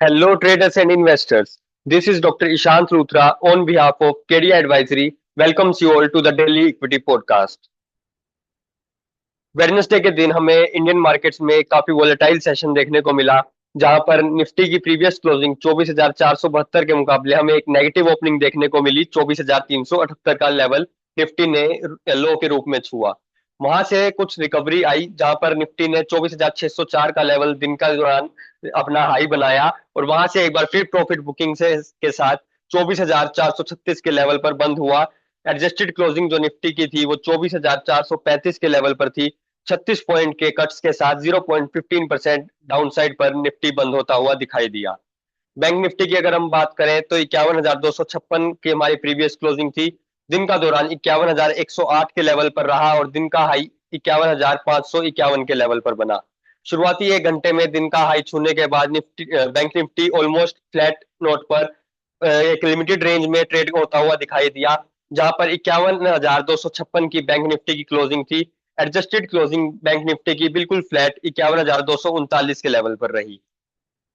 Hello, traders and investors. This is Dr. Ishant Luthra on behalf of KD Advisory. Welcomes you all to the Daily Equity Podcast. Wednesday के दिन हमें Indian markets में काफी volatile session देखने को मिला, जहां पर निफ्टी की प्रीवियस क्लोजिंग 24,472 के मुकाबले हमें एक नेगेटिव ओपनिंग देखने को मिली। 24,378 का लेवल निफ्टी ने लो के रूप में छुआ। वहां से कुछ रिकवरी आई, जहां पर निफ्टी ने 24,604 का लेवल दिन का दौरान अपना हाई बनाया और वहां से एक बार फिर प्रॉफिट बुकिंग से के साथ 24,436 के लेवल पर बंद हुआ। एडजस्टेड क्लोजिंग जो निफ्टी की थी वो 24,435 के लेवल पर थी। 36 पॉइंट के कट्स के साथ 0.15% डाउनसाइड पर निफ्टी बंद होता हुआ दिखाई दिया। बैंक निफ्टी की अगर हम बात करें तो 51,256 की हमारी प्रीवियस क्लोजिंग थी। दिन का दौरान 51,108 के लेवल पर रहा और दिन का हाई 51,551 के लेवल पर बना। शुरुआती एक घंटे में दिन का हाई छूने के बाद bank Nifty almost flat note पर एक लिमिटेड रेंज में ट्रेड होता हुआ दिखाई दिया, जहां पर 51,256 की बैंक निफ्टी की क्लोजिंग थी। एडजस्टेड क्लोजिंग बैंक निफ्टी की बिल्कुल फ्लैट 51,239 के लेवल पर रही।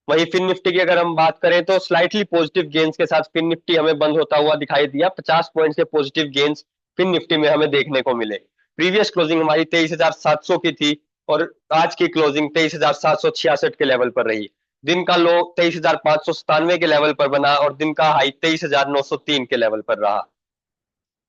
वहीं फिन निफ्टी की अगर हम बात करें तो स्लाइटली पॉजिटिव गेन्स के साथ फिन निफ्टी हमें बंद होता हुआ दिखाई दिया। 50 पॉइंट के पॉजिटिव गेन्स फिन निफ्टी में हमें देखने को मिले। प्रीवियस क्लोजिंग हमारी 23,700 की थी और आज की क्लोजिंग 23,766 के लेवल पर रही। दिन का लो 23,597 के लेवल पर बना और दिन का हाई 23,903 के लेवल पर रहा।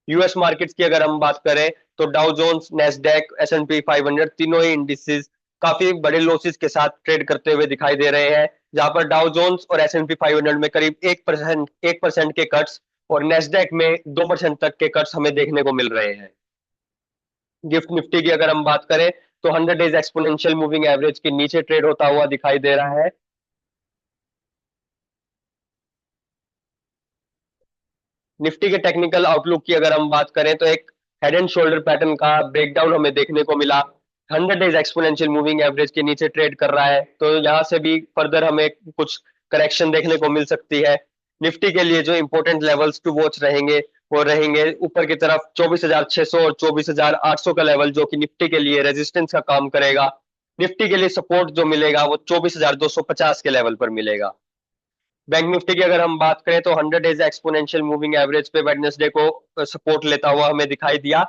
यूएस मार्केट्स की अगर हम बात करें तो डाउ जोन्स, नेस्डैक, एस&पी 500 तीनों ही इंडिसेस काफी बड़े लॉसेस के साथ ट्रेड करते हुए दिखाई दे रहे हैं, जहां पर डाउ जोन्स और एस&पी 500 में करीब 1% के कट्स और नेस्डैक में 2% तक के कट्स हमें देखने को मिल रहे हैं। गिफ्ट निफ्टी की अगर हम बात करें तो 100 डेज एक्सपोनेंशियल मूविंग एवरेज के नीचे ट्रेड होता हुआ दिखाई दे रहा है। निफ्टी के टेक्निकल आउटलुक की अगर हम बात करें तो एक हेड एंड शोल्डर पैटर्न का ब्रेकडाउन हमें देखने को मिला। 100 डेज एक्सपोनेंशियल मूविंग एवरेज के नीचे ट्रेड कर रहा है, तो यहाँ से भी फर्दर हमें कुछ करेक्शन देखने को मिल सकती है। निफ्टी के लिए जो इंपॉर्टेंट लेवल्स टू वॉच रहेंगे वो रहेंगे ऊपर की तरफ 24,600 और 24,800 का लेवल, जो कि निफ्टी के लिए रेजिस्टेंस का काम करेगा। निफ्टी के लिए सपोर्ट जो मिलेगा वो 24,250 के लेवल पर मिलेगा। बैंक निफ्टी की अगर हम बात करें तो 100 डेज एक्सपोनेंशियल मूविंग एवरेज पे वेडनेसडे को सपोर्ट लेता हुआ हमें दिखाई दिया।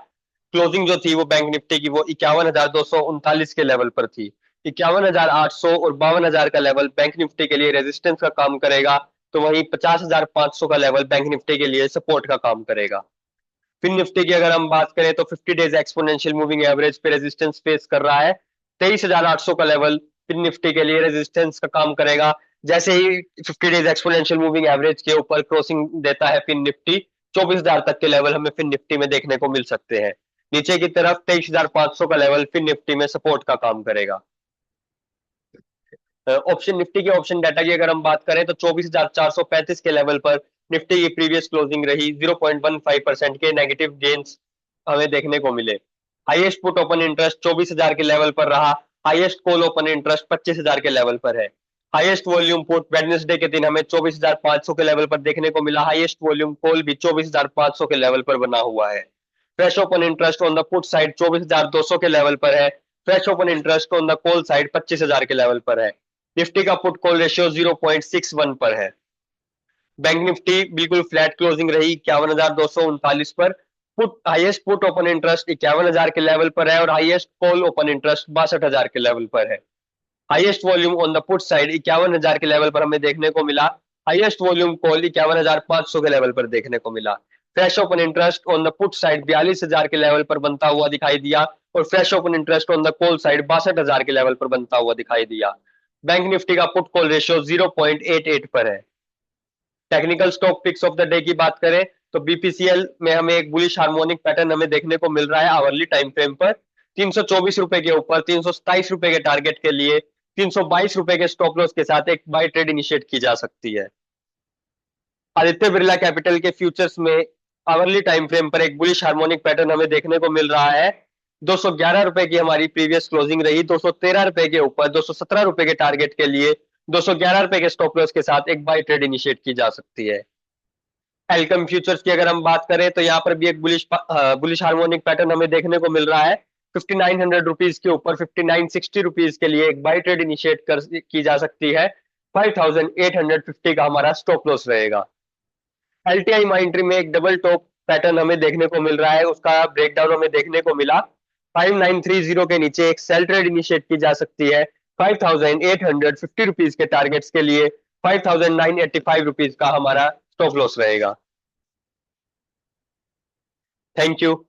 क्लोजिंग जो थी वो बैंक निफ्टी की वो 51,239 के लेवल पर थी। 51,800 और 52,000 का लेवल बैंक निफ्टी के लिए रेजिस्टेंस का काम करेगा, तो वहीं 50,500 का लेवल बैंक निफ्टी के लिए सपोर्ट का काम करेगा। फिन निफ्टी की अगर हम बात करें तो 50 डेज एक्सपोनेंशियल मूविंग एवरेज पे रेजिस्टेंस फेस कर रहा है। 23,800 का लेवल फिन निफ्टी के लिए रेजिस्टेंस का काम करेगा। जैसे ही 50 डेज एक्सपोनेंशियल मूविंग एवरेज के ऊपर क्रॉसिंग देता है फिन निफ्टी, 24,000 तक के लेवल हमें फिन निफ्टी में देखने को मिल सकते हैं। नीचे की तरफ 23,500 का लेवल फिन निफ्टी में सपोर्ट का काम करेगा। ऑप्शन निफ्टी के ऑप्शन डाटा की अगर हम बात करें तो 24,435 के लेवल पर निफ्टी की प्रीवियस क्लोजिंग रही। 0.15% के नेगेटिव गेन्स हमें देखने को मिले। हाईएस्ट पुट ओपन इंटरेस्ट 24,000 के लेवल पर रहा। हाईएस्ट कॉल ओपन इंटरेस्ट 25,000 के लेवल पर है। हाईएस्ट वॉल्यूम पुट वेडनेसडे के दिन हमें 24,500 के लेवल पर देखने को मिला। हाईएस्ट वॉल्यूम कॉल भी 24,500 के लेवल पर बना हुआ है। Fresh open interest on the put side 24,200 के लेवल पर है। Fresh open interest on the call side 25,000 के लेवल पर है। निफ्टी का पुट कॉल रेशियो 0.61 पर है। बैंक निफ्टी बिल्कुल फ्लैट क्लोजिंग रही 51,239 पर। Put highest put open interest 51,000 के लेवल पर है और हाईएस्ट कॉल ओपन इंटरेस्ट 62,000 के लेवल पर है। Highest volume on the put side 51,000 के लेवल पर हमें देखने को मिला। हाईएस्ट वॉल्यूम कॉल 51,500 के लेवल पर देखने को मिला। Fresh open interest on the put side 42,000 के लेवल पर बनता हुआ दिखाई दिया और fresh open interest on the call side 62,000 के लेवल पर बनता हुआ दिखाई दिया। बैंक निफ्टी का पुट कॉल रेशियो 0.88 पर है। Technical stock picks of the day की बात करें तो बीपीसीएल में हमें एक बुलिश हार्मोनिक पैटर्न हमें देखने को मिल रहा है आवरली टाइम फ्रेम पर। 324 रुपए के ऊपर 327 रुपए के टारगेट के लिए 322 रुपए के स्टॉप लॉस के साथ एक बाय ट्रेड इनिशिएट की जा सकती है। आदित्य बिरला कैपिटल के फ्यूचर्स में आवरली टाइम फ्रेम पर एक बुलिश हार्मोनिक पैटर्न हमें देखने को मिल रहा है। 211 रुपए की हमारी प्रीवियस क्लोजिंग रही। 213 रुपए के ऊपर 217 रुपए के टारगेट के लिए 211 रुपए के स्टॉप लॉस के साथ एक बाय ट्रेड इनिशिएट की जा सकती है। एल्कम फ्यूचर्स की अगर हम बात करें तो यहाँ पर भी एक बुलिश हार्मोनिक पैटर्न हमें देखने को मिल रहा है। 5,900 रुपीज के ऊपर 5,960 रुपीज के लिए एक बाय ट्रेड इनिशिएट कर की जा सकती है। 5850 का हमारा स्टॉप लॉस रहेगा। एलटीआई माइंट्री में एक डबल टॉप पैटर्न हमें देखने को मिल रहा है, उसका ब्रेकडाउन हमें देखने को मिला। 5930 के नीचे एक सेल ट्रेड इनिशिएट की जा सकती है 5850 के टारगेट्स के लिए। 5985 का हमारा स्टॉप लॉस रहेगा। Thank you.